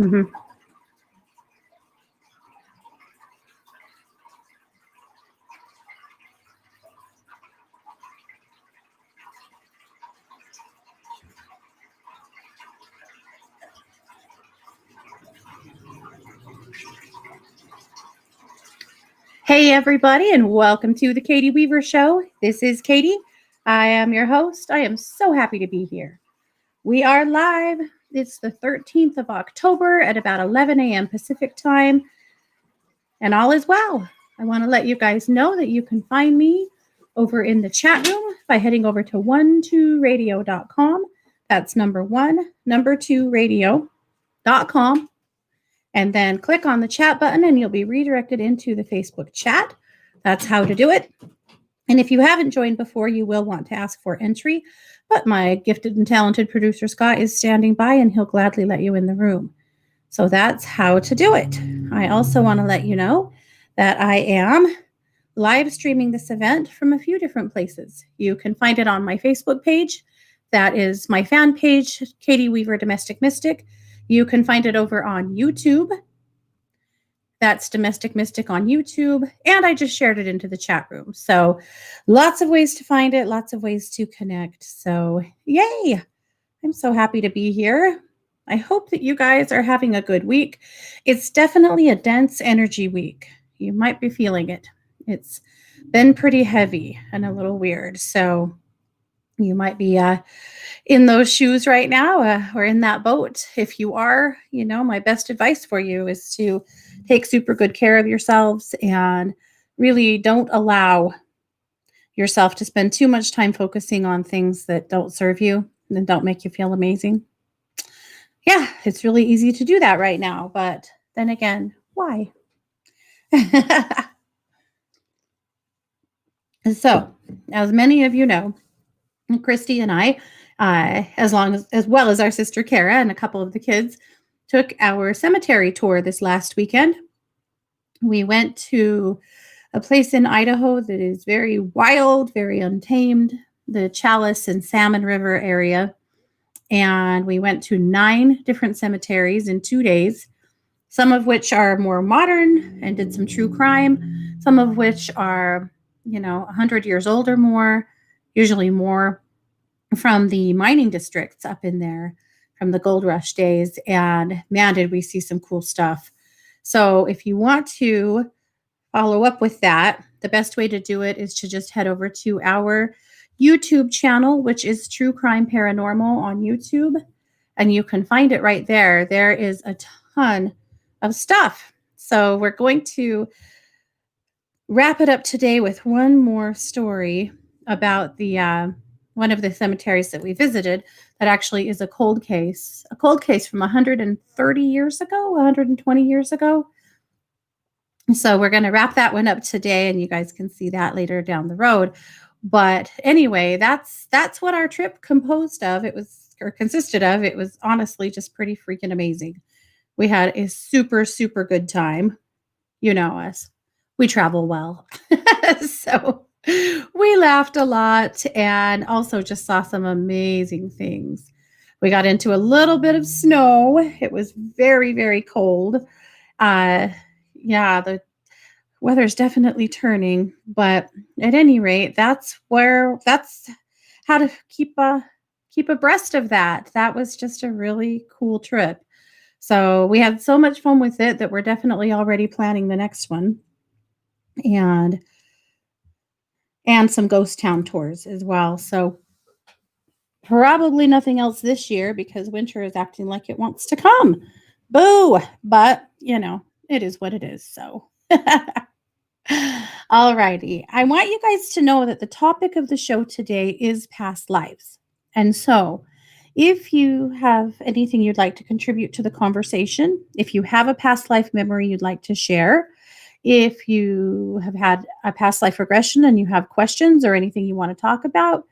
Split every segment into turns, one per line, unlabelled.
Mm-hmm. Hey, everybody, and welcome to the Katie Weaver Show. This is Katie. I am your host. I am so happy to be here. We are live. It's the 13th of October at about 11 a.m. Pacific time, and all is well. I want to let you guys know that you can find me over in the chat room by heading over to 12radio.com. That's number 2 radio.com. And then click on the chat button and you'll be redirected into the Facebook chat. That's how to do it. And if you haven't joined before, you will want to ask for entry. But my gifted and talented producer, Scott, is standing by and he'll gladly let you in the room. So that's how to do it. I also want to let you know that I am live streaming this event from a few different places. You can find it on my Facebook page. That is my fan page, Katie Weaver Domestic Mystic. You can find it over on YouTube. That's Domestic Mystic on YouTube. And I just shared it into the chat room. So lots of ways to find it, lots of ways to connect. So yay! I'm so happy to be here. I hope that you guys are having a good week. It's definitely a dense energy week. You might be feeling it. It's been pretty heavy and a little weird. So you might be in those shoes right now or in that boat. If you are, my best advice for you is to take super good care of yourselves and really don't allow yourself to spend too much time focusing on things that don't serve you and don't make you feel amazing. Yeah, it's really easy to do that right now. But then again, why? So, as many of you know, Christy and I, as well as our sister Kara and a couple of the kids, took our cemetery tour this last weekend. We went to a place in Idaho that is very wild, very untamed, the Chalice and Salmon River area. And we went to 9 different cemeteries in 2 days, some of which are more modern and did some true crime, some of which are, 100 years old or more, usually more, from the mining districts up in there from the gold rush days. And man, did we see some cool stuff. So if you want to follow up with that, the best way to do it is to just head over to our YouTube channel, which is True Crime Paranormal on YouTube. And you can find it right there. There is a ton of stuff. So we're going to wrap it up today with one more story about the one of the cemeteries that we visited that actually is a cold case from 130 years ago, 120 years ago. So we're going to wrap that one up today, and you guys can see that later down the road. But anyway, that's what our trip consisted of. It was honestly just pretty freaking amazing. We had a super, super good time. You know us. We travel well. So we laughed a lot and also just saw some amazing things. We got into a little bit of snow. It was very, very cold. The weather's definitely turning, but at any rate, that's how to keep abreast of that. That was just a really cool trip. So we had so much fun with it that we're definitely already planning the next one. And some ghost town tours as well. So probably nothing else this year because winter is acting like it wants to come. Boo! But, it is what it is. So, all righty. I want you guys to know that the topic of the show today is past lives. And so if you have anything you'd like to contribute to the conversation, if you have a past life memory you'd like to share, if you have had a past life regression and you have questions or anything you want to talk about,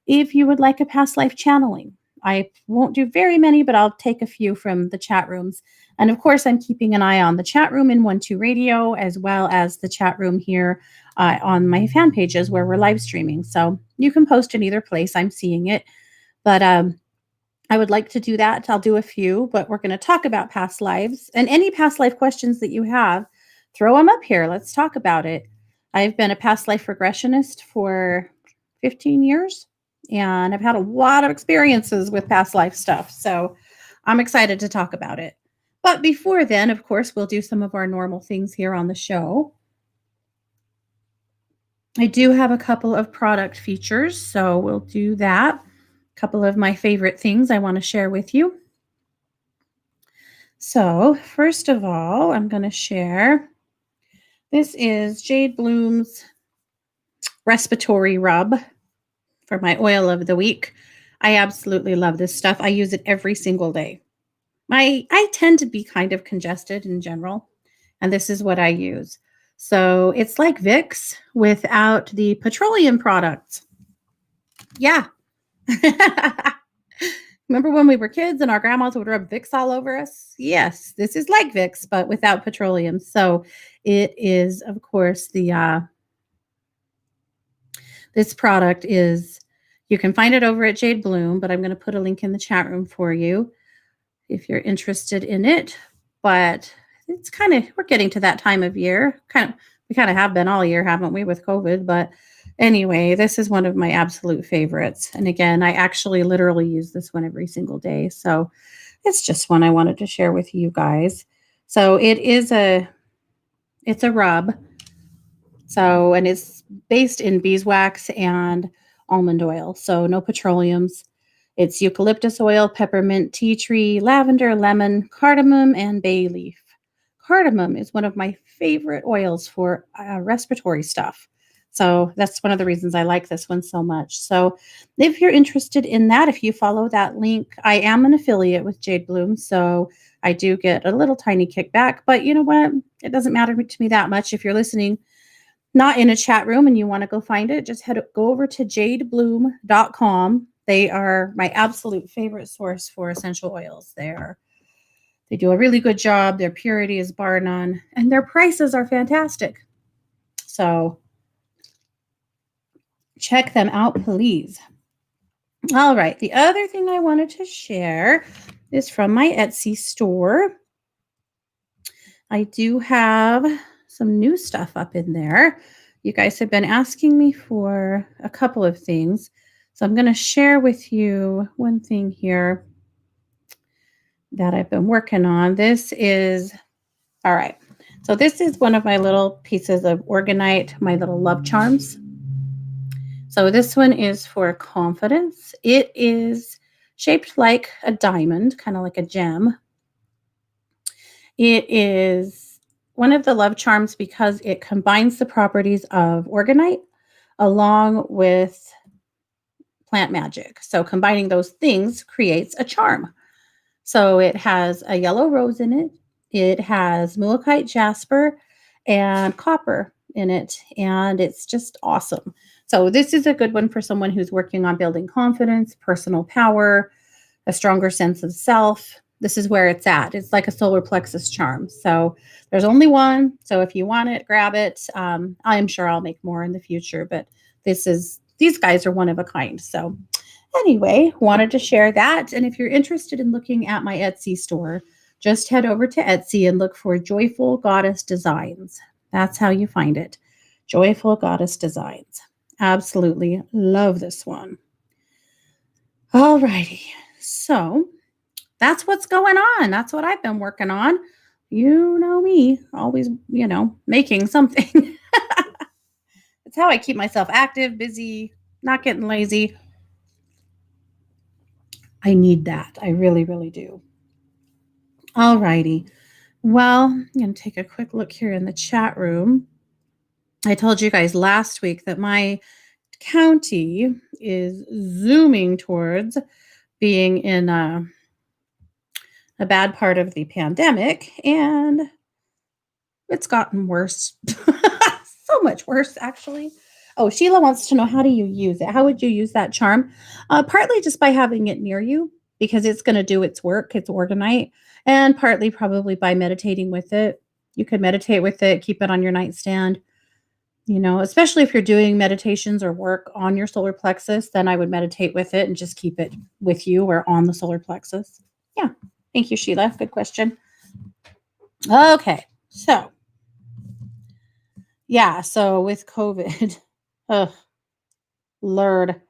if you would like a past life channeling, I won't do very many, but I'll take a few from the chat rooms. And of course, I'm keeping an eye on the chat room in 12 Radio, as well as the chat room here on my fan pages where we're live streaming. So you can post in either place. I'm seeing it. But I would like to do that. I'll do a few, but we're going to talk about past lives and any past life questions that you have. Throw them up here. Let's talk about it. I've been a past life regressionist for 15 years and I've had a lot of experiences with past life stuff. So I'm excited to talk about it. But before then, of course, we'll do some of our normal things here on the show. I do have a couple of product features, so we'll do that. A couple of my favorite things I want to share with you. So, first of all, I'm going to share this is Jade Bloom's respiratory rub for my oil of the week. I absolutely love this stuff. I use it every single day. I tend to be kind of congested in general, and this is what I use. So it's like Vicks without the petroleum products. Yeah. Remember when we were kids and our grandmas would rub Vicks all over us? Yes, this is like Vicks, but without petroleum. So it is, of course, this product is, you can find it over at Jade Bloom, but I'm going to put a link in the chat room for you if you're interested in it. But it's kind of, we're getting to that time of year. We kind of have been all year, haven't we, with COVID? But anyway, this is one of my absolute favorites. And again, I actually literally use this one every single day. So it's just one I wanted to share with you guys. So it's a rub. So, and it's based in beeswax and almond oil. So no petroleums. It's eucalyptus oil, peppermint, tea tree, lavender, lemon, cardamom, and bay leaf. Cardamom is one of my favorite oils for respiratory stuff. So that's one of the reasons I like this one so much. So if you're interested in that, if you follow that link, I am an affiliate with Jade Bloom. So I do get a little tiny kickback, but you know what? It doesn't matter to me that much. If you're listening, not in a chat room and you want to go find it, just go over to jadebloom.com. They are my absolute favorite source for essential oils. They do a really good job. Their purity is bar none, and their prices are fantastic. So check them out, please. All right. The other thing I wanted to share is from my Etsy store. I do have some new stuff up in there. You guys have been asking me for a couple of things. So I'm going to share with you one thing here that I've been working on. This is, all right. So this is one of my little pieces of Organite, my little love charms. So this one is for confidence. It is shaped like a diamond, kind of like a gem. It is one of the love charms because it combines the properties of Organite along with plant magic. So combining those things creates a charm. So it has a yellow rose in it. It has Mulakite jasper and copper in it. And it's just awesome. So this is a good one for someone who's working on building confidence, personal power, a stronger sense of self. This is where it's at. It's like a solar plexus charm. So there's only one. So if you want it, grab it. I'm sure I'll make more in the future, but these guys are one of a kind. So anyway, wanted to share that. And if you're interested in looking at my Etsy store, just head over to Etsy and look for Joyful Goddess Designs. That's how you find it. Joyful Goddess Designs. Absolutely love this one. All righty. So that's what's going on. That's what I've been working on. You know me, always, making something. It's how I keep myself active, busy, not getting lazy. I need that. I really, really do. All righty. Well, I'm going to take a quick look here in the chat room. I told you guys last week that my county is zooming towards being in a bad part of the pandemic, and it's gotten worse. So much worse, actually. Oh, Sheila wants to know, how do you use it? How would you use that charm? Partly just by having it near you, because it's going to do its work. It's Organite. And partly probably by meditating with it. You could meditate with it, keep it on your nightstand. Especially if you're doing meditations or work on your solar plexus, then I would meditate with it and just keep it with you or on the solar plexus. Yeah. Thank you, Sheila. Good question. Okay. So, yeah. So with COVID, oh, Lord.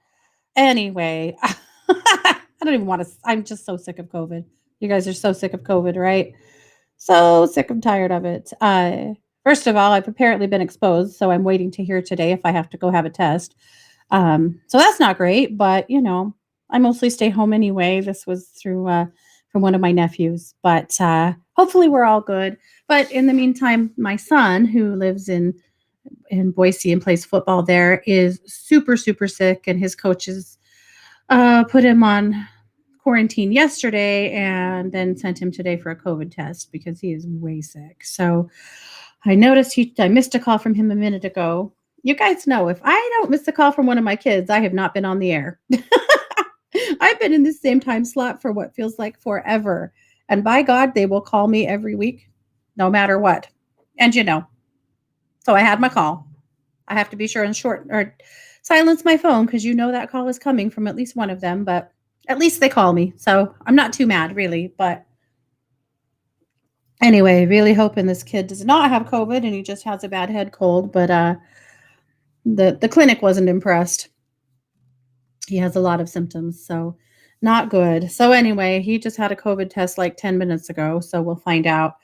Anyway, I don't even want to, I'm just so sick of COVID. You guys are so sick of COVID, right? So sick and tired of it. First of all, I've apparently been exposed, so I'm waiting to hear today if I have to go have a test. So that's not great, but I mostly stay home anyway. This was through from one of my nephews, but hopefully we're all good. But in the meantime, my son, who lives in Boise and plays football there, is super super sick, and his coaches put him on quarantine yesterday and then sent him today for a COVID test because he is way sick. So I noticed I missed a call from him a minute ago. You guys know if I don't miss a call from one of my kids, I have not been on the air. I've been in the same time slot for what feels like forever. And by God, they will call me every week, no matter what. And so I had my call. I have to be sure and short or silence my phone because that call is coming from at least one of them, but at least they call me. So I'm not too mad, really. But anyway, really hoping this kid does not have COVID and he just has a bad head cold. But the clinic wasn't impressed. He has a lot of symptoms, so not good. So anyway, he just had a COVID test like 10 minutes ago, so we'll find out.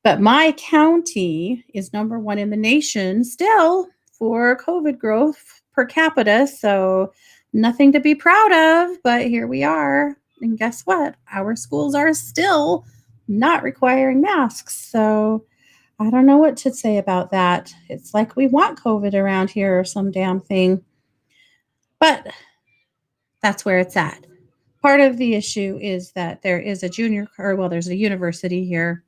But my county is number 1 in the nation still for COVID growth per capita, so nothing to be proud of, but here we are. And guess what? Our schools are still not requiring masks. So I don't know what to say about that. It's like we want COVID around here or some damn thing. But that's where it's at. Part of the issue is that there is there's a university here,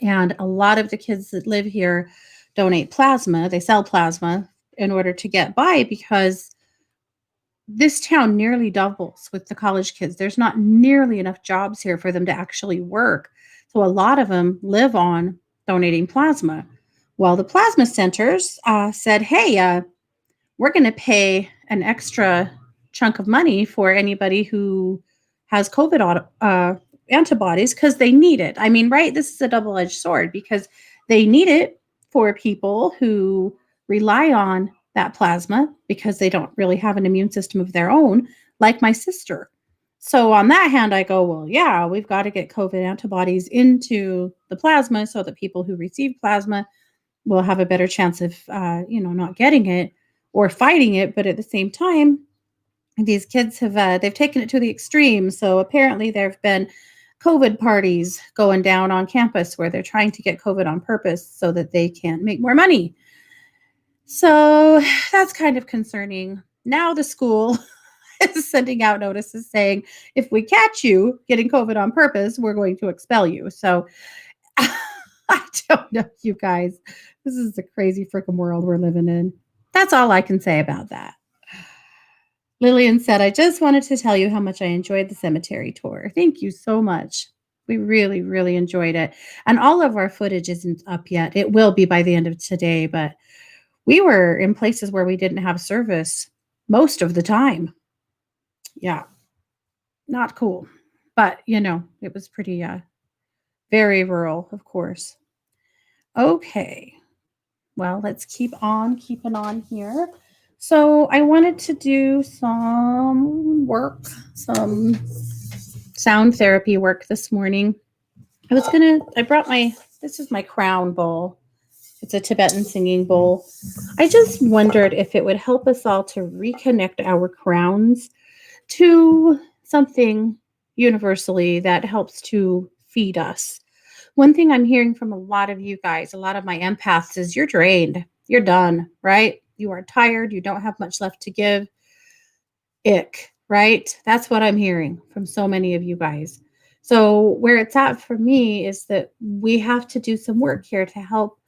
and a lot of the kids that live here donate plasma. They sell plasma in order to get by because this town nearly doubles with the college kids. There's not nearly enough jobs here for them to actually work. So a lot of them live on donating plasma. Well, the plasma centers said, hey, we're going to pay an extra chunk of money for anybody who has COVID antibodies because they need it. I mean, right? This is a double-edged sword because they need it for people who rely on that plasma because they don't really have an immune system of their own, like my sister. So on that hand, I go, well, yeah, we've got to get COVID antibodies into the plasma so that people who receive plasma will have a better chance of, not getting it or fighting it. But at the same time, these kids they've taken it to the extreme. So apparently there have been COVID parties going down on campus where they're trying to get COVID on purpose so that they can make more money. So that's kind of concerning. Now the school is sending out notices saying, if we catch you getting COVID on purpose, we're going to expel you. So I don't know, you guys. This is the crazy freaking world we're living in. That's all I can say about that. Lillian said, I just wanted to tell you how much I enjoyed the cemetery tour. Thank you so much. We really, really enjoyed it. And all of our footage isn't up yet. It will be by the end of today, but we were in places where we didn't have service most of the time. Yeah. Not cool. But, it was pretty, very rural, of course. Okay. Well, let's keep on keeping on here. So I wanted to do some work, some sound therapy work this morning. I brought this is my crown bowl. It's a Tibetan singing bowl. I just wondered if it would help us all to reconnect our crowns to something universally that helps to feed us. One thing I'm hearing from a lot of you guys, a lot of my empaths, is you're drained. You're done, right? You are tired. You don't have much left to give. Ick, right? That's what I'm hearing from so many of you guys. So where it's at for me is that we have to do some work here to help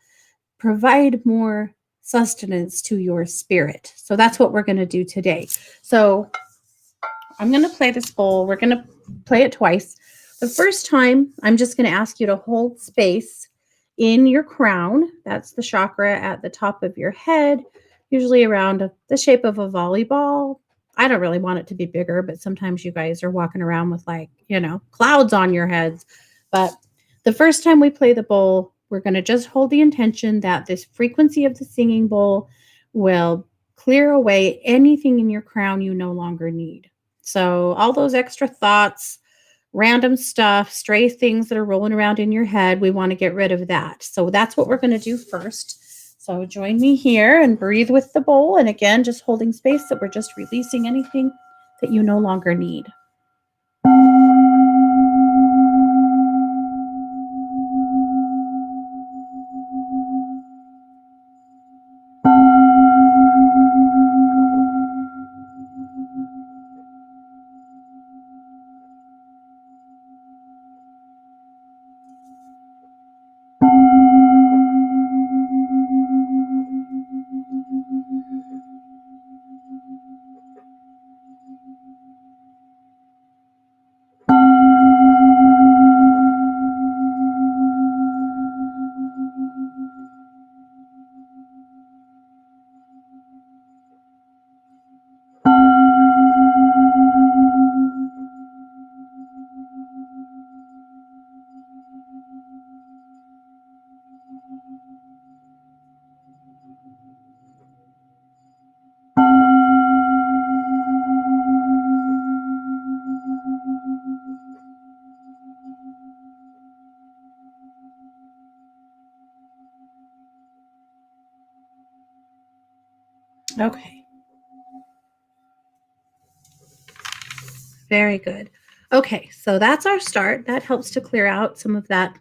provide more sustenance to your spirit. So that's what we're going to do today. So I'm going to play this bowl. We're going to play it twice. The first time, I'm just going to ask you to hold space in your crown. That's the chakra at the top of your head, usually around the shape of a volleyball. I don't really want it to be bigger, but sometimes you guys are walking around with like, clouds on your heads. But the first time we play the bowl, we're going to just hold the intention that this frequency of the singing bowl will clear away anything in your crown you no longer need. So, all those extra thoughts, random stuff, stray things that are rolling around in your head, we want to get rid of that. So, that's what we're going to do first. So, join me here and breathe with the bowl. And again, just holding space that we're just releasing anything that you no longer need. Okay. Very good. Okay, so that's our start. That helps to clear out some of that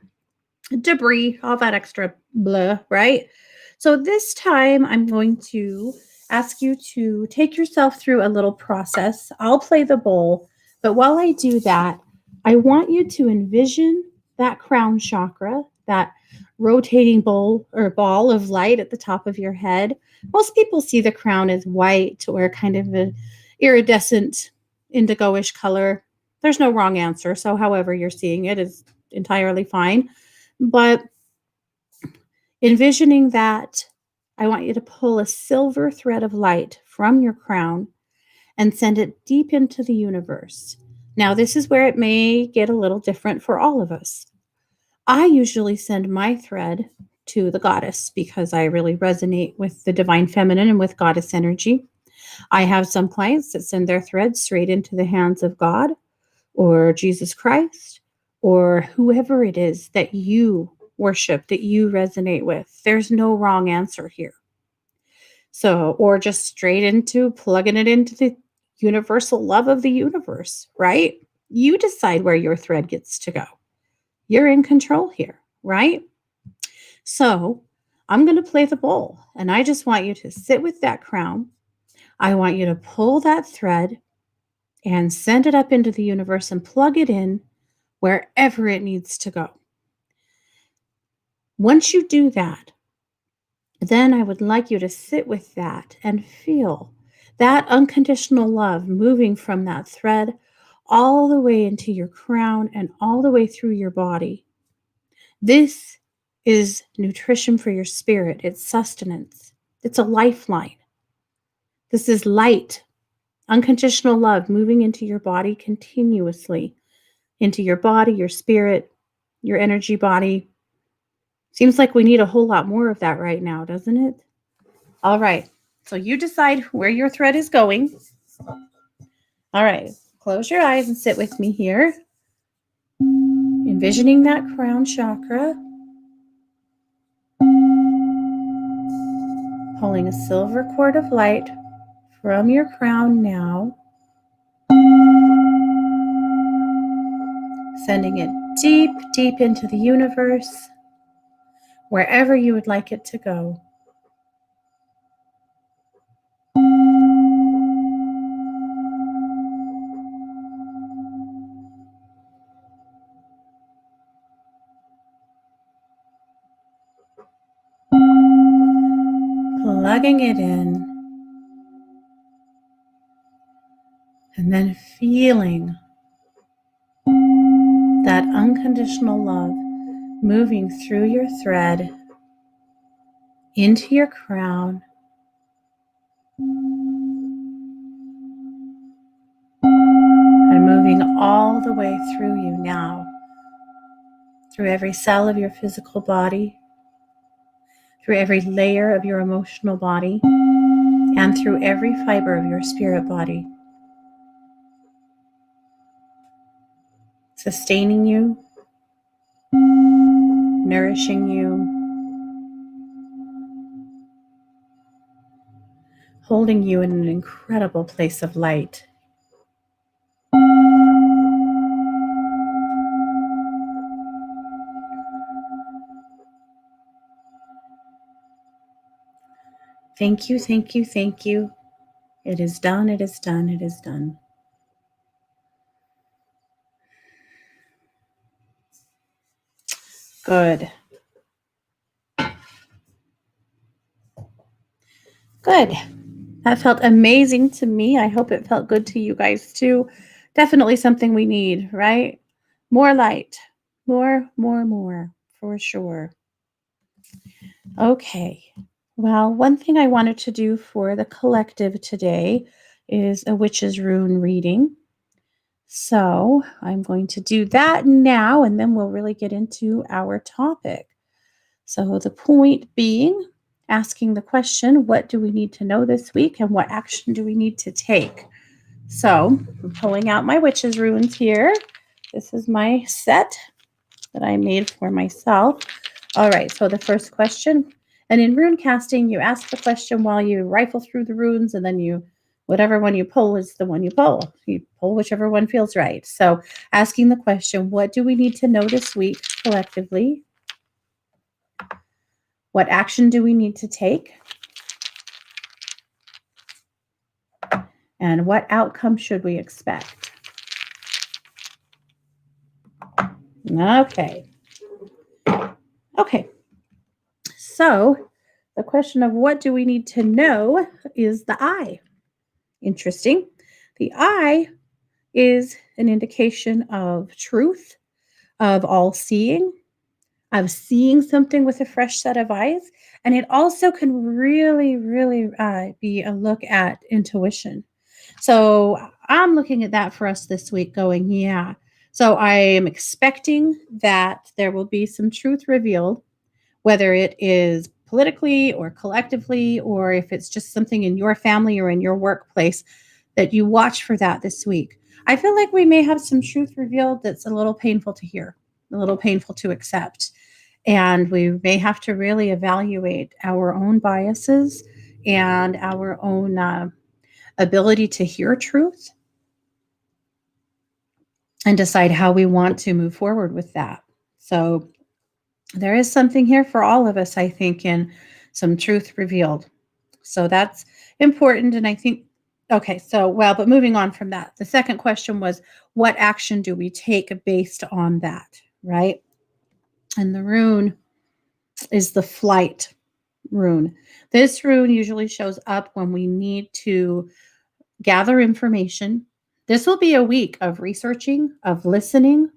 debris, all that extra blah, right? So this time I'm going to ask you to take yourself through a little process. I'll play the bowl, but while I do that, I want you to envision that crown chakra, that rotating bowl or ball of light at the top of your head. Most people see the crown as white or kind of an iridescent indigo-ish color. There's no wrong answer. So however you're seeing it is entirely fine. But envisioning that, I want you to pull a silver thread of light from your crown and send it deep into the universe. Now, this is where it may get a little different for all of us. I usually send my thread to the goddess because I really resonate with the divine feminine and with goddess energy. I have some clients that send their thread straight into the hands of God or Jesus Christ or whoever it is that you worship, that you resonate with. There's no wrong answer here. So, or just straight into plugging it into the universal love of the universe, right? You decide where your thread gets to go. You're in control here, right? So, I'm going to play the bowl and I just want you to sit with that crown. I want you to pull that thread and send it up into the universe and plug it in wherever it needs to go. Once you do that, then I would like you to sit with that and feel that unconditional love moving from that thread all the way into your crown and all the way through your body. This is nutrition for your spirit. It's sustenance. It's a lifeline. This is light, unconditional love moving into your body continuously, into your body, your spirit, your energy body. Seems like we need a whole lot more of that right now, doesn't it? All right. So you decide where your thread is going. All right. Close your eyes and sit with me here. Envisioning that crown chakra. Pulling a silver cord of light from your crown now. Sending it deep, deep into the universe, wherever you would like it to go. Plugging it in. And then feeling that unconditional love moving through your thread into your crown, and moving all the way through you now, through every cell of your physical body, through every layer of your emotional body, and through every fiber of your spirit body, sustaining you, nourishing you, holding you in an incredible place of light. Thank you, thank you, thank you. It is done, it is done, it is done. Good. Good. That felt amazing to me. I hope it felt good to you guys too. Definitely something we need, right? More light. More, for sure. Okay. Well, one thing I wanted to do for the collective today is a witch's rune reading. So I'm going to do that now, and then we'll really get into our topic. So the point being, asking the question, what do we need to know this week and what action do we need to take? So I'm pulling out my witch's runes here. This is my set that I made for myself. All right, so the first question, and in rune casting, you ask the question while you rifle through the runes, and then whatever one you pull is the one you pull. You pull whichever one feels right. So asking the question, what do we need to know this week collectively? What action do we need to take? And what outcome should we expect? Okay. So the question of what do we need to know is the eye. Interesting. The eye is an indication of truth, of all seeing, of seeing something with a fresh set of eyes. And it also can really, really be a look at intuition. So I'm looking at that for us this week going, yeah. So I am expecting that there will be some truth revealed, whether it is politically or collectively, or if it's just something in your family or in your workplace, that you watch for that this week. I feel like we may have some truth revealed that's a little painful to hear, a little painful to accept. And we may have to really evaluate our own biases and our own ability to hear truth and decide how we want to move forward with that. So there is something here for all of us, I think, in some truth revealed. So that's important. And I think, okay, but moving on from that, the second question was, what action do we take based on that, right? And the rune is the flight rune. This rune usually shows up when we need to gather information. This will be a week of researching, of listening,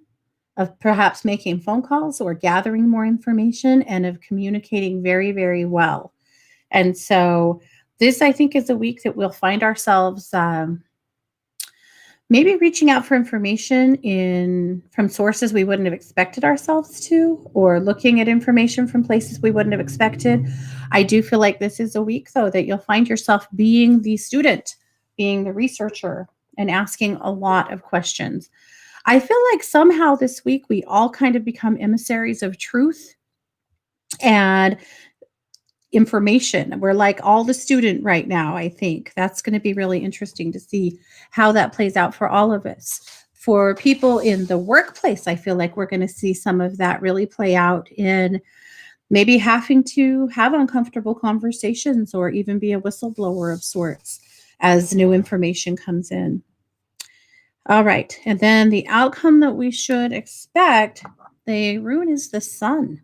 of perhaps making phone calls or gathering more information, and of communicating very, very well. And so this, I think, is a week that we'll find ourselves maybe reaching out for information from sources we wouldn't have expected ourselves to, or looking at information from places we wouldn't have expected. I do feel like this is a week, though, that you'll find yourself being the student, being the researcher, and asking a lot of questions. I feel like somehow this week we all kind of become emissaries of truth and information. We're like all the student right now. I think that's going to be really interesting to see how that plays out for all of us. For people in the workplace, I feel like we're going to see some of that really play out in maybe having to have uncomfortable conversations or even be a whistleblower of sorts as new information comes in. All right. And then the outcome that we should expect, the rune is the sun.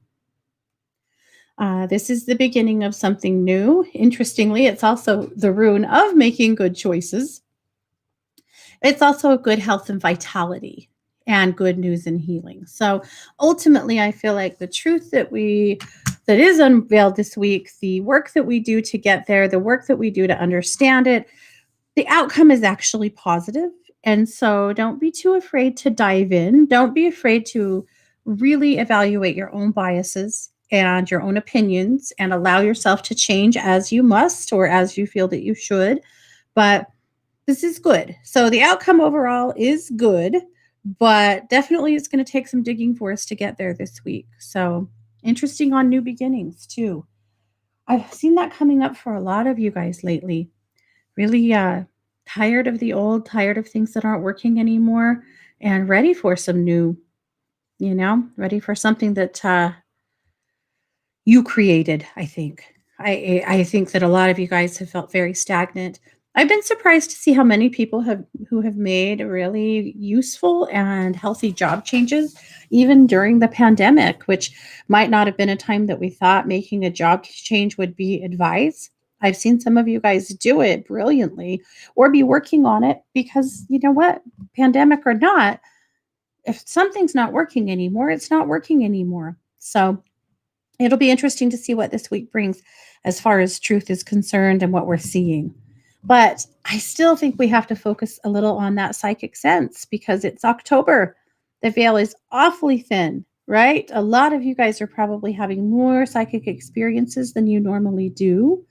This is the beginning of something new. Interestingly, it's also the rune of making good choices. It's also good health and vitality. and good news and healing. So ultimately, I feel like the truth that is unveiled this week, the work that we do to get there, the work that we do to understand it, the outcome is actually positive. And so don't be too afraid to dive in. Don't be afraid to really evaluate your own biases and your own opinions and allow yourself to change as you must or as you feel that you should. But this is good. So the outcome overall is good, but definitely it's going to take some digging for us to get there this week. So interesting on new beginnings too. I've seen that coming up for a lot of you guys lately. Really tired of the old, tired of things that aren't working anymore, and ready for some new, ready for something that you created, I think. I think that a lot of you guys have felt very stagnant. I've been surprised to see how many people have made really useful and healthy job changes even during the pandemic, which might not have been a time that we thought making a job change would be advised. I've seen some of you guys do it brilliantly or be working on it because you know what, pandemic or not, if something's not working anymore, it's not working anymore. So it'll be interesting to see what this week brings as far as truth is concerned and what we're seeing. But I still think we have to focus a little on that psychic sense because it's October. The veil is awfully thin, right? A lot of you guys are probably having more psychic experiences than you normally do.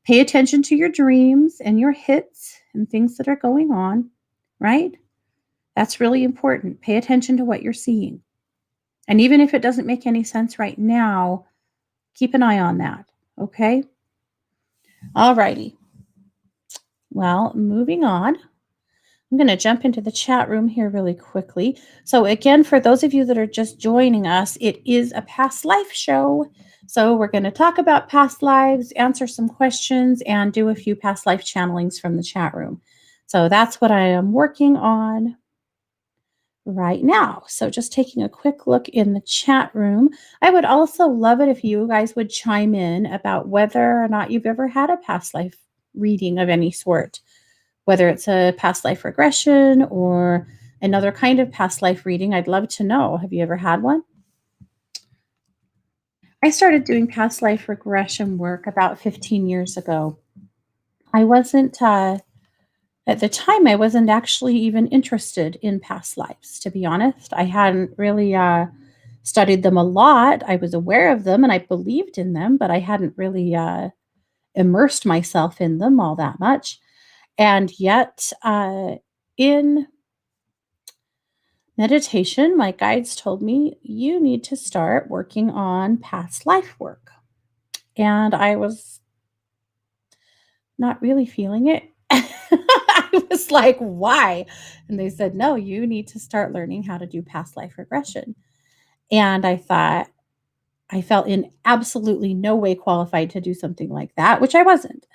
Pay attention to your dreams and your hits and things that are going on, right? That's really important. Pay attention to what you're seeing. And even if it doesn't make any sense right now, keep an eye on that. Okay. All righty. Well, moving on. I'm going to jump into the chat room here really quickly. So, again, for those of you that are just joining us, it is a past life show. So, we're going to talk about past lives, answer some questions, and do a few past life channelings from the chat room. So, that's what I am working on right now. So just taking a quick look in the chat room. I would also love it if you guys would chime in about whether or not you've ever had a past life reading of any sort, whether it's a past life regression or another kind of past life reading. I'd love to know. Have you ever had one? I started doing past life regression work about 15 years ago. I wasn't At the time, I wasn't actually even interested in past lives, to be honest. I hadn't really studied them a lot. I was aware of them and I believed in them, but I hadn't really immersed myself in them all that much. And yet, in meditation, my guides told me, you need to start working on past life work. And I was not really feeling it. I was like, why? And they said, no, you need to start learning how to do past life regression. And I thought, I felt in absolutely no way qualified to do something like that, which I wasn't.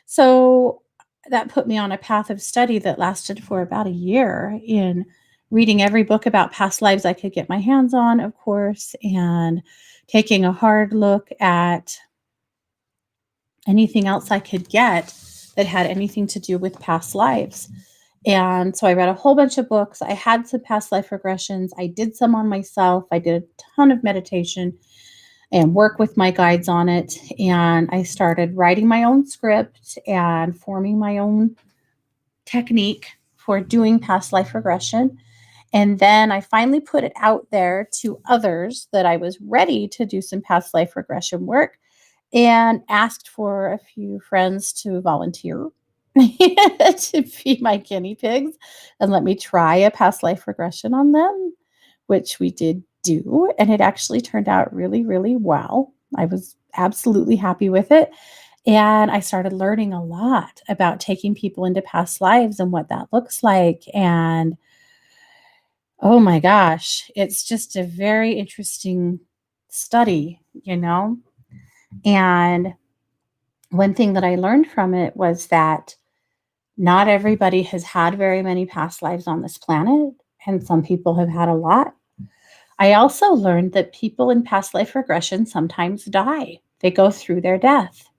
So that put me on a path of study that lasted for about a year in reading every book about past lives I could get my hands on, of course, and taking a hard look at anything else I could get that had anything to do with past lives. And so I read a whole bunch of books. I had some past life regressions. I did some on myself. I did a ton of meditation and work with my guides on it. And I started writing my own script and forming my own technique for doing past life regression. And then I finally put it out there to others that I was ready to do some past life regression work and asked for a few friends to volunteer to be my guinea pigs and let me try a past life regression on them, which we did do. And it actually turned out really, really well. I was absolutely happy with it. And I started learning a lot about taking people into past lives and what that looks like. And oh my gosh, it's just a very interesting study, you know? And one thing that I learned from it was that not everybody has had very many past lives on this planet, and some people have had a lot. I also learned that people in past life regression sometimes die. They go through their death.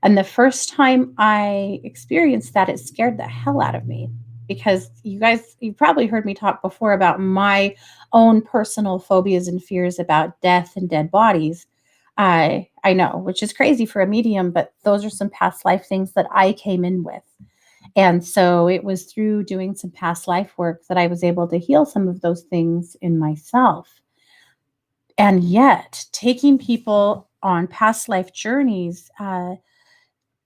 And the first time I experienced that, it scared the hell out of me. because you probably heard me talk before about my own personal phobias and fears about death and dead bodies. I know, which is crazy for a medium, but those are some past life things that I came in with. And so it was through doing some past life work that I was able to heal some of those things in myself. And yet, taking people on past life journeys, I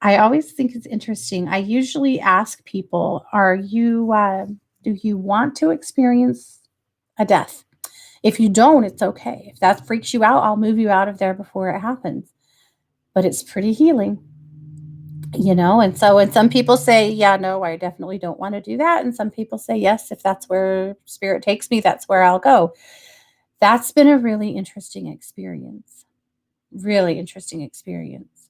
always think it's interesting. I usually ask people, do you want to experience a death? If you don't, it's okay. If that freaks you out, I'll move you out of there before it happens. But it's pretty healing, you know? And so when some people say, yeah, no, I definitely don't want to do that. And some people say, yes, if that's where spirit takes me, that's where I'll go. That's been a really interesting experience. Really interesting experience.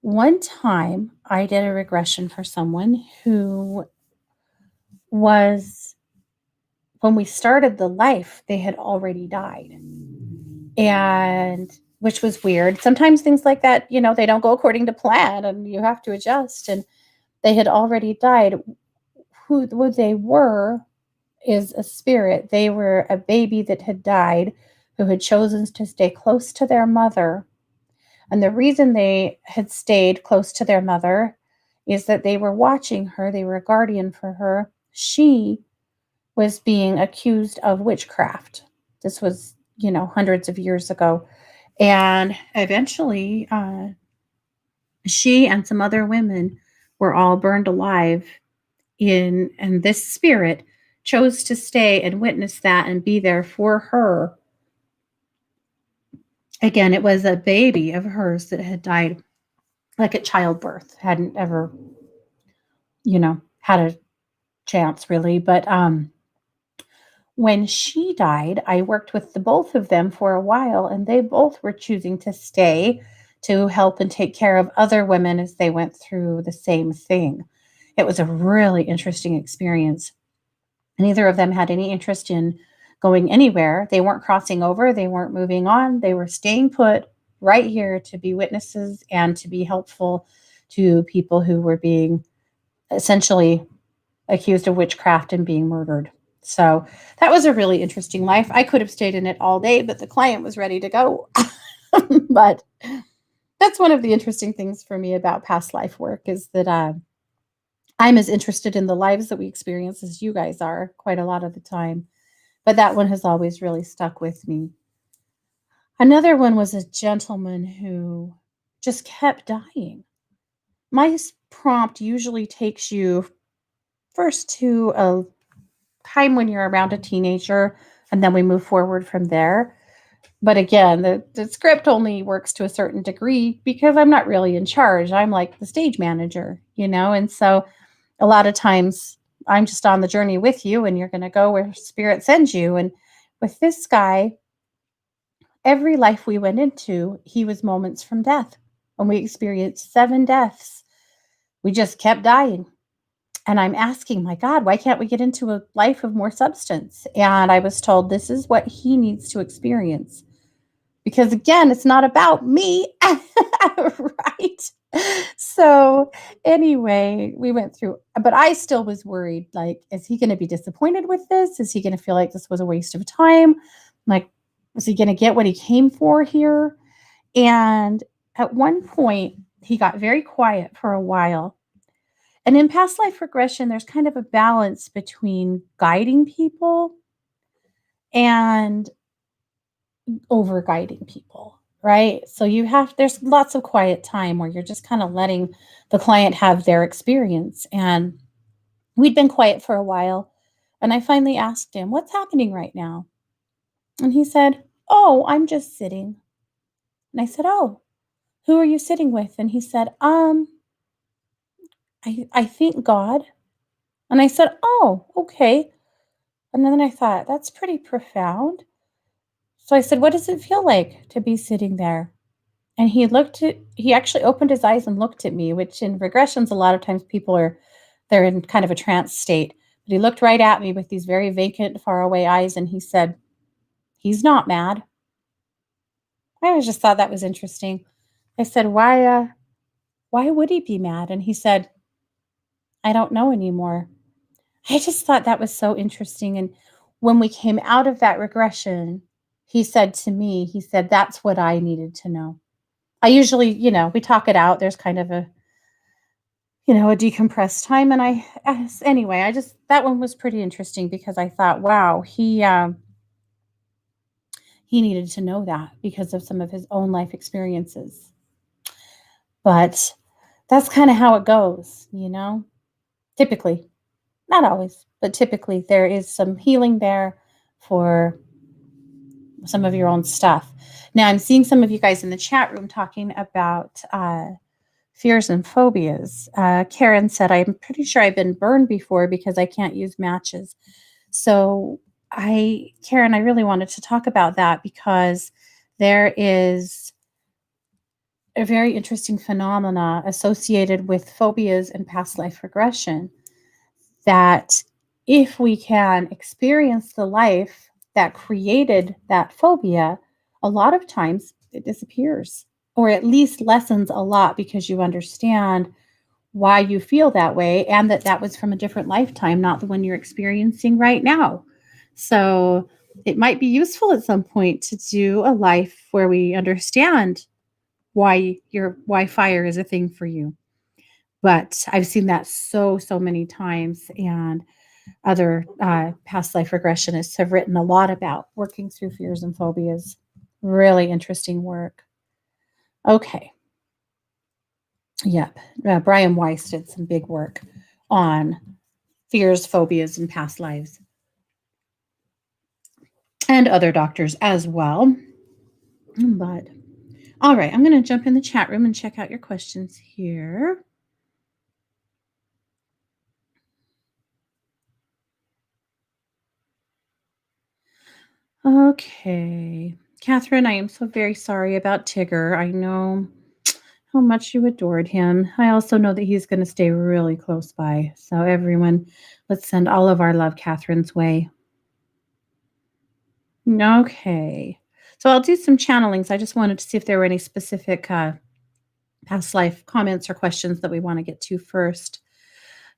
One time I did a regression for someone who was, when we started the life, they had already died. And which was weird. Sometimes things like that, they don't go according to plan and you have to adjust. And they had already died. Who they were is a spirit. They were a baby that had died who had chosen to stay close to their mother. And the reason they had stayed close to their mother is that they were watching her, they were a guardian for her. She was being accused of witchcraft. This was, hundreds of years ago. And eventually, she and some other women were all burned alive and this spirit chose to stay and witness that and be there for her. Again, it was a baby of hers that had died like at childbirth, hadn't ever, had a chance really. But when she died, I worked with the both of them for a while, and they both were choosing to stay to help and take care of other women as they went through the same thing. It was a really interesting experience. Neither of them had any interest in going anywhere. They weren't crossing over, they weren't moving on. They were staying put right here to be witnesses and to be helpful to people who were being essentially accused of witchcraft and being murdered. So that was a really interesting life. I could have stayed in it all day, but the client was ready to go. But that's one of the interesting things for me about past life work is that I'm as interested in the lives that we experience as you guys are quite a lot of the time. But that one has always really stuck with me. Another one was a gentleman who just kept dying. My prompt usually takes you first to a time when you're around a teenager, and then we move forward from there. But again, the script only works to a certain degree because I'm not really in charge. I'm like the stage manager, and so a lot of times I'm just on the journey with you and you're going to go where spirit sends you. And with this guy, every life we went into, he was moments from death. When we experienced 7 deaths, we just kept dying. And I'm asking, my God, why can't we get into a life of more substance? And I was told this is what he needs to experience. Because again, it's not about me. Right? So anyway, we went through, but I still was worried. Like, is he going to be disappointed with this? Is he going to feel like this was a waste of time? Like, was he going to get what he came for here? And at one point, he got very quiet for a while. And in past life regression, there's kind of a balance between guiding people and over guiding people, right? So there's lots of quiet time where you're just kind of letting the client have their experience. And we'd been quiet for a while. And I finally asked him, what's happening right now? And he said, oh, I'm just sitting. And I said, oh, who are you sitting with? And he said, I think God. And I said, oh, okay. And then I thought, that's pretty profound. So I said, what does it feel like to be sitting there? And he actually opened his eyes and looked at me, which in regressions, a lot of times they're in kind of a trance state. But he looked right at me with these very vacant, faraway eyes. And he said, he's not mad. I always just thought that was interesting. I said, why would he be mad? And he said, I don't know anymore. I just thought that was so interesting. And when we came out of that regression, he said to me, he said, that's what I needed to know. I usually, we talk it out. There's kind of a decompressed time. And anyway, that one was pretty interesting because I thought, wow, he needed to know that because of some of his own life experiences. But that's kind of how it goes. Typically, not always, but typically there is some healing there for some of your own stuff. Now, I'm seeing some of you guys in the chat room talking about fears and phobias. Karen said, I'm pretty sure I've been burned before because I can't use matches. So, Karen, I really wanted to talk about that because there is a very interesting phenomena associated with phobias and past life regression that if we can experience the life that created that phobia, a lot of times it disappears or at least lessens a lot because you understand why you feel that way and that was from a different lifetime, not the one you're experiencing right now. So it might be useful at some point to do a life where we understand why fire is a thing for you. But I've seen that so many times, and other past life regressionists have written a lot about working through fears and phobias. Really interesting work. Okay. Yep. Brian Weiss did some big work on fears, phobias, and past lives, and other doctors as well. But all right, I'm going to jump in the chat room and check out your questions here. Okay. Catherine, I am so very sorry about Tigger. I know how much you adored him. I also know that he's going to stay really close by. So, everyone, let's send all of our love Catherine's way. Okay. So, I'll do some channelings. I just wanted to see if there were any specific past life comments or questions that we want to get to first.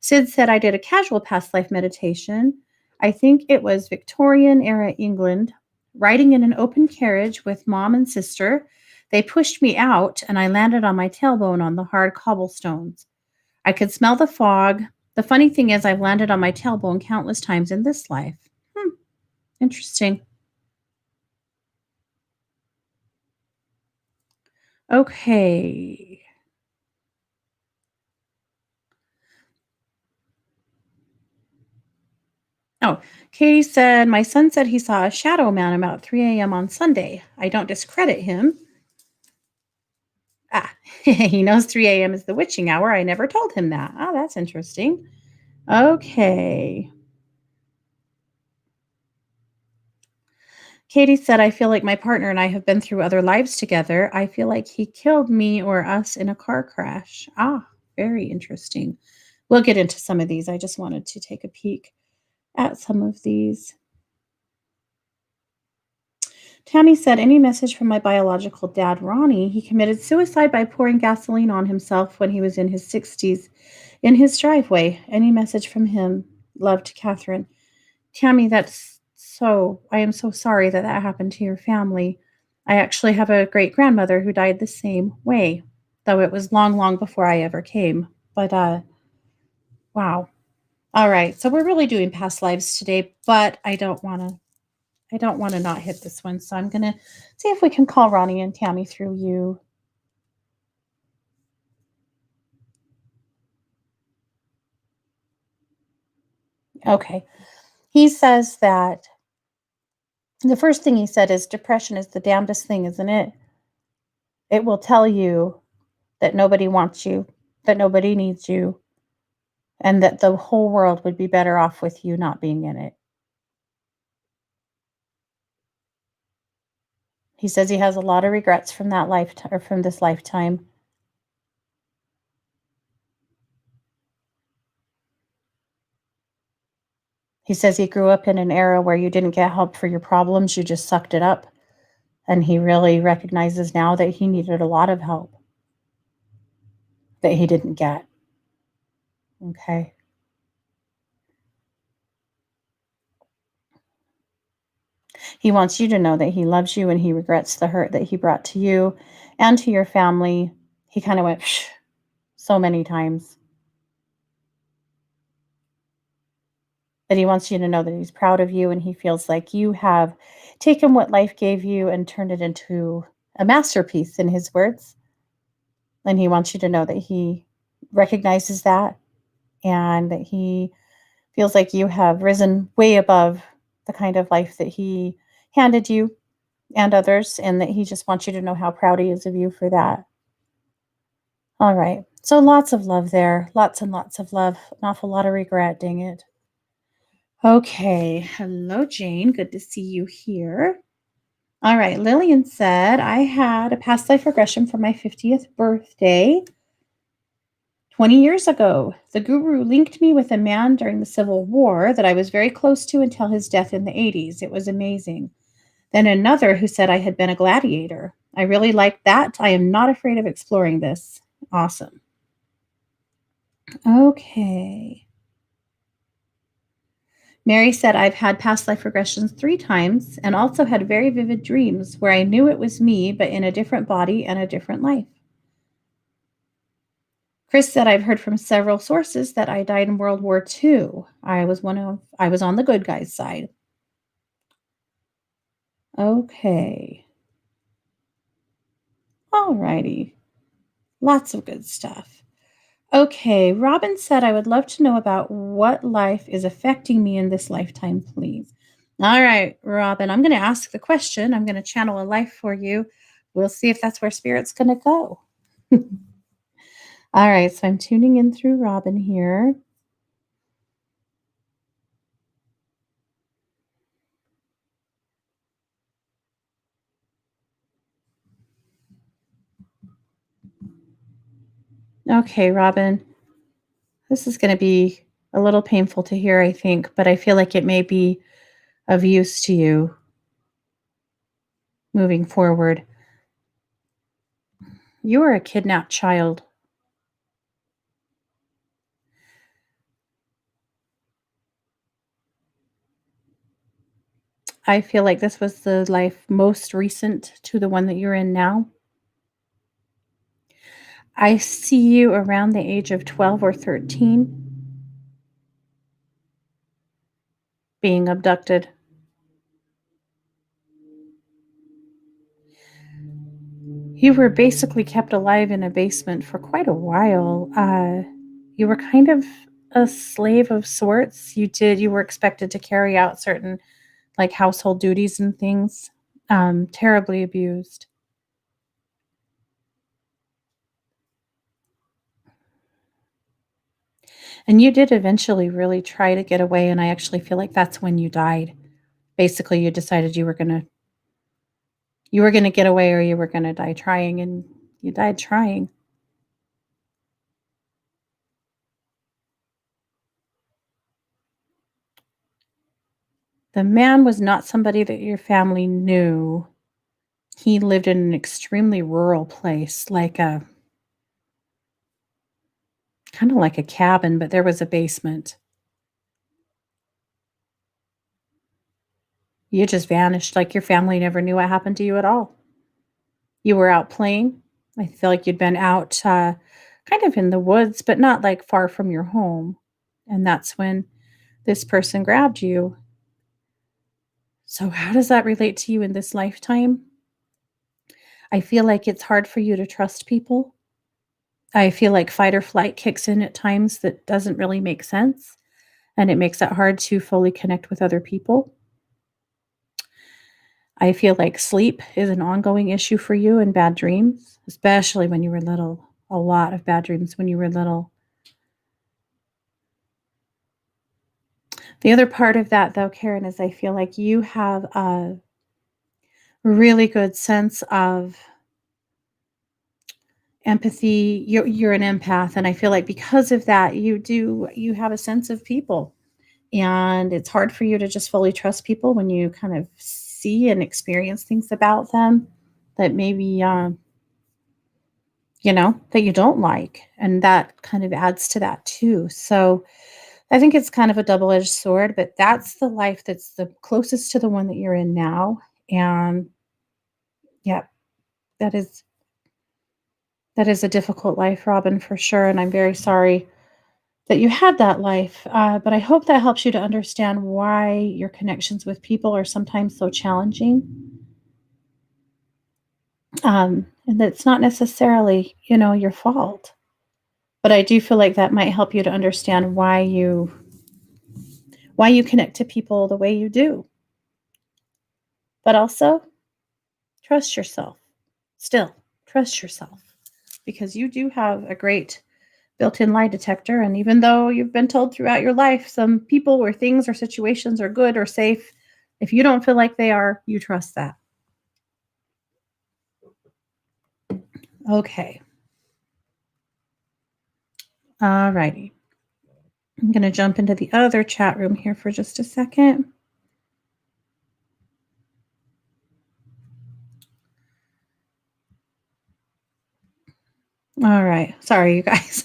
Sid said, I did a casual past life meditation. I think it was Victorian era England, riding in an open carriage with mom and sister. They pushed me out and I landed on my tailbone on the hard cobblestones. I could smell the fog. The funny thing is, I've landed on my tailbone countless times in this life. Interesting. Okay. Oh, Katie said, my son said he saw a shadow man about 3 a.m. on Sunday. I don't discredit him. Ah, he knows 3 a.m. is the witching hour. I never told him that. Oh, that's interesting. Okay. Katie said, I feel like my partner and I have been through other lives together. I feel like he killed me or us in a car crash. Ah, very interesting. We'll get into some of these. I just wanted to take a peek at some of these. Tammy said, any message from my biological dad, Ronnie? He committed suicide by pouring gasoline on himself when he was in his 60s in his driveway. Any message from him? Love to Catherine. Tammy, I am so sorry that that happened to your family. I actually have a great grandmother who died the same way, though it was long, long before I ever came. But, wow. All right. So we're really doing past lives today, but I don't want to not hit this one. So I'm going to see if we can call Ronnie and Tammy through you. Okay. He says that the first thing he said is depression is the damnedest thing, isn't it? It will tell you that nobody wants you, that nobody needs you, and that the whole world would be better off with you not being in it. He says he has a lot of regrets from that lifetime or from this lifetime. He says he grew up in an era where you didn't get help for your problems, you just sucked it up. And he really recognizes now that he needed a lot of help that he didn't get. Okay. He wants you to know that he loves you and he regrets the hurt that he brought to you and to your family. He kind of went "Psh," so many times, but he wants you to know that he's proud of you and he feels like you have taken what life gave you and turned it into a masterpiece, in his words. And he wants you to know that he recognizes that and that he feels like you have risen way above the kind of life that he handed you and others, and that he just wants you to know how proud he is of you for that. All right. So lots of love there. Lots and lots of love. An awful lot of regret, dang it. Okay. Hello, Jane. Good to see you here. All right. Lillian said, I had a past life regression for my 50th birthday 20 years ago. The guru linked me with a man during the Civil War that I was very close to until his death in the 80s. It was amazing. Then another who said I had been a gladiator. I really liked that. I am not afraid of exploring this. Awesome. Okay. Mary said, I've had past life regressions 3 times and also had very vivid dreams where I knew it was me, but in a different body and a different life. Chris said, I've heard from several sources that I died in World War II. I was on the good guys' side. Okay. All righty. Lots of good stuff. Okay, Robin said, I would love to know about what life is affecting me in this lifetime, please. All right, Robin, I'm going to ask the question. I'm going to channel a life for you. We'll see if that's where spirit's going to go. All right, so I'm tuning in through Robin here. Okay, Robin, this is going to be a little painful to hear, I think, but I feel like it may be of use to you moving forward. You are a kidnapped child. I feel like this was the life most recent to the one that you're in now. I see you around the age of 12 or 13 being abducted. You were basically kept alive in a basement for quite a while. You were kind of a slave of sorts. You were expected to carry out certain like household duties and things. Terribly abused. And you did eventually really try to get away, and I actually feel like that's when you died. Basically, you decided you were gonna get away or you were gonna die trying, and you died trying. The man was not somebody that your family knew. He lived in an extremely rural place, like a kinda like a cabin, but there was a basement. You just vanished, like your family never knew what happened to you at all. You were out playing. I feel like you'd been out, kind of in the woods, but not, like, far from your home, and that's when this person grabbed you. So how does that relate to you in this lifetime? I feel like it's hard for you to trust people. I feel like fight or flight kicks in at times that doesn't really make sense, and it makes it hard to fully connect with other people. I feel like sleep is an ongoing issue for you and bad dreams, especially when you were little. A lot of bad dreams when you were little. The other part of that, though, Karen, is I feel like you have a really good sense of empathy. You're an empath, and I feel like because of that, you have a sense of people. And it's hard for you to just fully trust people when you kind of see and experience things about them that maybe that you don't like, and that kind of adds to that too. So I think it's kind of a double-edged sword, but that's the life that's the closest to the one that you're in now. And yeah, that is that is a difficult life, Robin, for sure. And I'm very sorry that you had that life. But I hope that helps you to understand why your connections with people are sometimes so challenging. And that it's not necessarily, your fault. But I do feel like that might help you to understand why you connect to people the way you do. But also trust yourself. Still, trust yourself because you do have a great built-in lie detector, and even though you've been told throughout your life some people or things or situations are good or safe, if you don't feel like they are, you trust that. Okay. All righty. I'm going to jump into the other chat room here for just a second. All right. Sorry, you guys.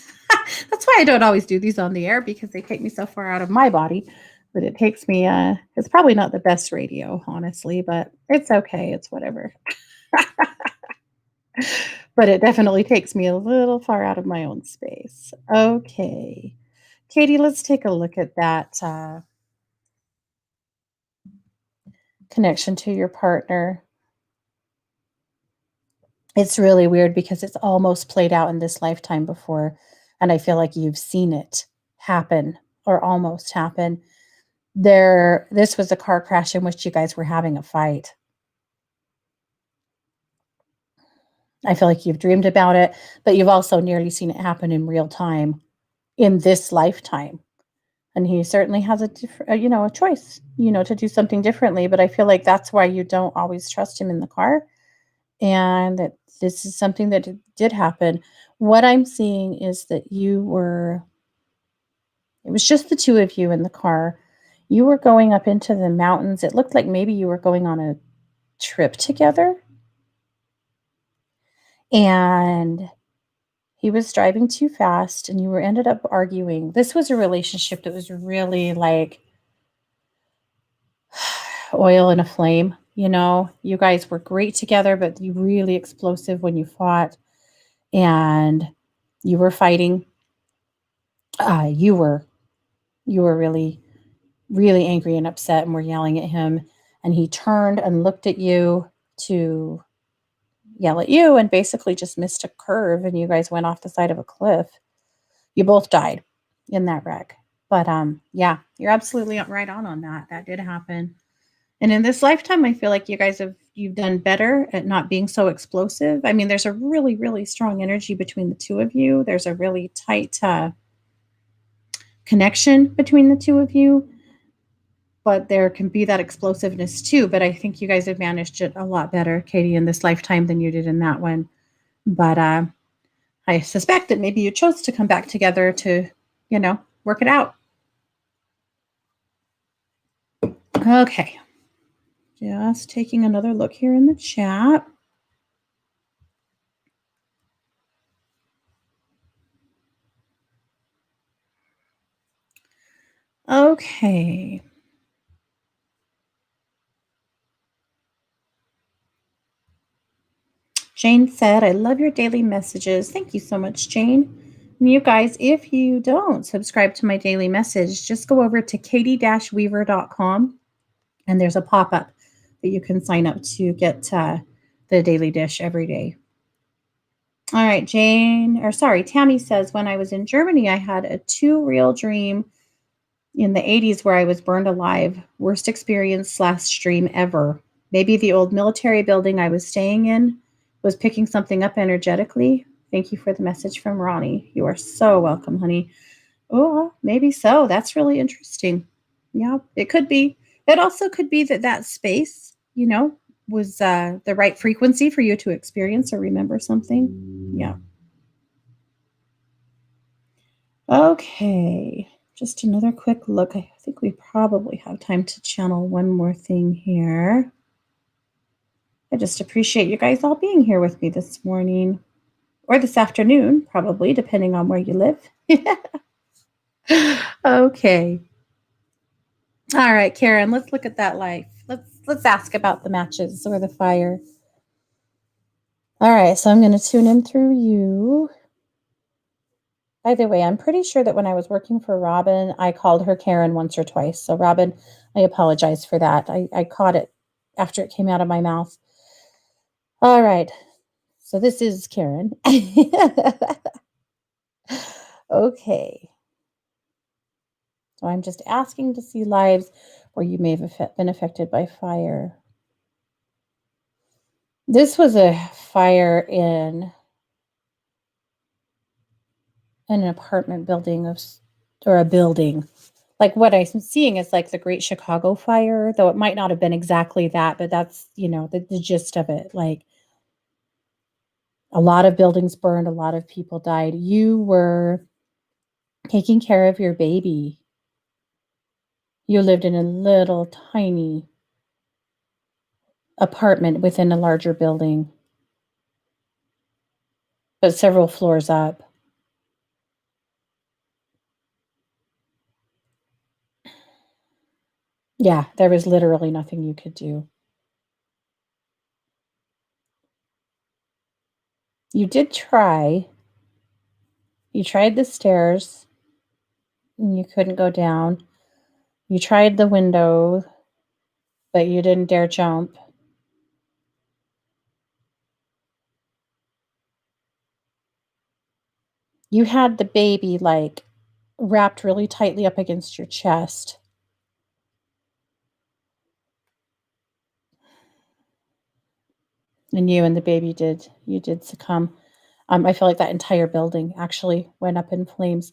That's why I don't always do these on the air because they take me so far out of my body. But it takes me, it's probably not the best radio, honestly, but it's okay. It's whatever. But it definitely takes me a little far out of my own space. Okay. Katie, let's take a look at that connection to your partner. It's really weird because it's almost played out in this lifetime before. And I feel like you've seen it happen or almost happen. This was a car crash in which you guys were having a fight. I feel like you've dreamed about it, but you've also nearly seen it happen in real time in this lifetime. And he certainly has a choice, to do something differently. But I feel like that's why you don't always trust him in the car, and that this is something that did happen. What I'm seeing is that it was just the two of you in the car. You were going up into the mountains. It looked like maybe you were going on a trip together, and he was driving too fast, and you were ended up arguing. This was a relationship that was really like oil in a flame. You guys were great together, but you really explosive when you fought, and you were fighting. You were really, really angry and upset, and were yelling at him. And he turned and looked at you to yell at you, and basically just missed a curve, and you guys went off the side of a cliff. You both died in that wreck. But yeah, you're absolutely right on that. That did happen. And in this lifetime, I feel like you've done better at not being so explosive. I mean, there's a really, really strong energy between the two of you. There's a really tight connection between the two of you, but there can be that explosiveness too. But I think you guys have managed it a lot better, Katie, in this lifetime than you did in that one. But I suspect that maybe you chose to come back together to, work it out. Okay. Just taking another look here in the chat. Okay. Jane said, I love your daily messages. Thank you so much, Jane. And you guys, if you don't subscribe to my daily message, just go over to katie-weaver.com and there's a pop-up that you can sign up to get the daily dish every day. All right, Tammy says, when I was in Germany, I had a too real dream in the 80s where I was burned alive. Worst experience / dream ever. Maybe the old military building I was staying in was picking something up energetically. Thank you for the message from Ronnie. You are so welcome, honey. Oh, maybe so. That's really interesting. Yeah, it could be. It also could be that space, was the right frequency for you to experience or remember something. Yeah. Okay. Just another quick look. I think we probably have time to channel one more thing here. I just appreciate you guys all being here with me this morning or this afternoon, probably, depending on where you live. Okay. All right, Karen, let's look at that life. Let's ask about the matches or the fire. All right, so I'm going to tune in through you. By the way, I'm pretty sure that when I was working for Robin, I called her Karen once or twice. So, Robin, I apologize for that. I caught it after it came out of my mouth. All right, so this is Karen. Okay, so I'm just asking to see lives where you may have been affected by fire. This was a fire in an apartment building or a building. Like what I'm seeing is like the Great Chicago Fire, though it might not have been exactly that, but that's, the gist of it. Like a lot of buildings burned, a lot of people died. You were taking care of your baby. You lived in a little tiny apartment within a larger building, but several floors up. Yeah, there was literally nothing you could do. You did try. You tried the stairs and you couldn't go down. You tried the window, but you didn't dare jump. You had the baby like wrapped really tightly up against your chest. And you and the baby did succumb. I feel like that entire building actually went up in flames.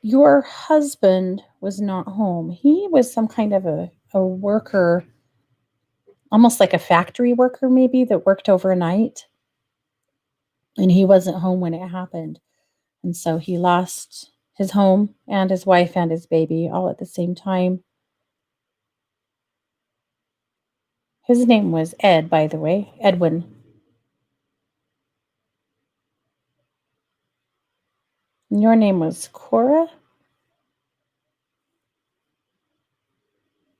Your husband was not home. He was some kind of a worker, almost like a factory worker maybe that worked overnight. And he wasn't home when it happened. And so he lost his home and his wife and his baby all at the same time. His name was Ed, by the way, Edwin. And your name was Cora?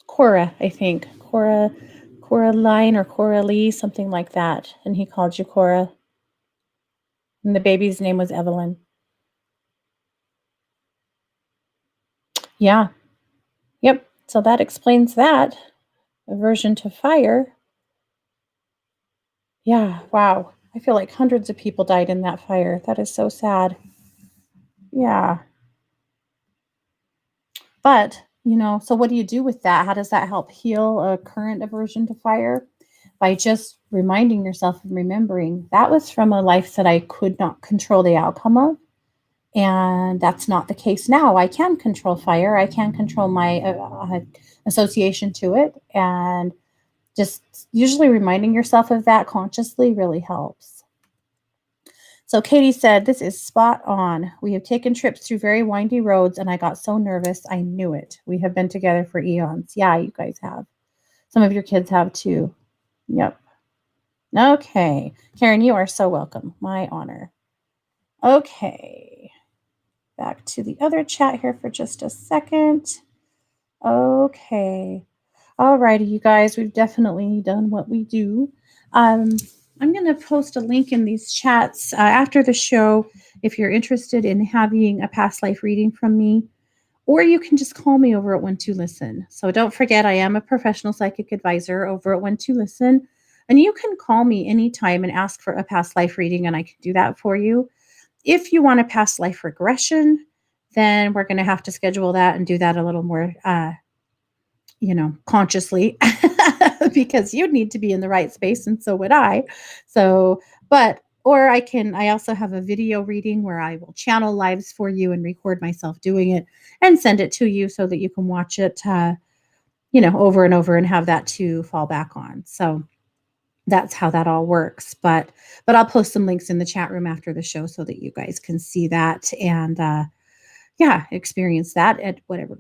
Cora, I think. Coraline or Coralie, something like that. And he called you Cora. And the baby's name was Evelyn. Yeah. Yep. So that explains that. Aversion to fire. Yeah. Wow. I feel like hundreds of people died in that fire. That is so sad. Yeah. But, so what do you do with that? How does that help heal a current aversion to fire? By just reminding yourself and remembering that was from a life that I could not control the outcome of. And that's not the case now. I can control fire. I can control my association to it. And just usually reminding yourself of that consciously really helps. So Katie said, this is spot on. We have taken trips through very windy roads, and I got so nervous. I knew it. We have been together for eons. Yeah, you guys have. Some of your kids have too. Yep. Okay. Karen, you are so welcome. My honor. Okay. Back to the other chat here for just a second. Okay. All righty, you guys, we've definitely done what we do. I'm going to post a link in these chats after the show if you're interested in having a past life reading from me, or you can just call me over at One Two Listen. So don't forget, I am a professional psychic advisor over at One Two Listen, and you can call me anytime and ask for a past life reading, and I can do that for you. If you want a past life regression, then we're going to have to schedule that and do that a little more consciously because you'd need to be in the right space and so would I. So, I also have a video reading where I will channel lives for you and record myself doing it and send it to you so that you can watch it, over and over and have that to fall back on. So that's how that all works. But I'll post some links in the chat room after the show so that you guys can see that and, experience that at whatever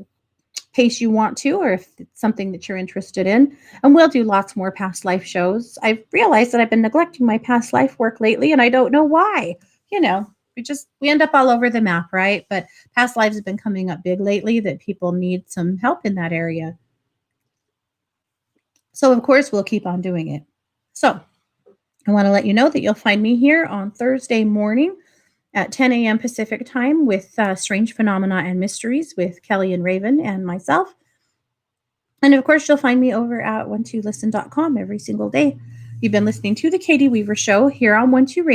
pace you want to, or if it's something that you're interested in. And we'll do lots more past life shows. I've realized that I've been neglecting my past life work lately, and I don't know why. we end up all over the map, right? But past lives have been coming up big lately that people need some help in that area. So of course we'll keep on doing it. So I want to let you know that you'll find me here on Thursday morning at 10 a.m. Pacific time with Strange Phenomena and Mysteries with Kelly and Raven and myself. And of course, you'll find me over at 12listen.com every single day. You've been listening to The Katie Weaver Show here on 12 Radio.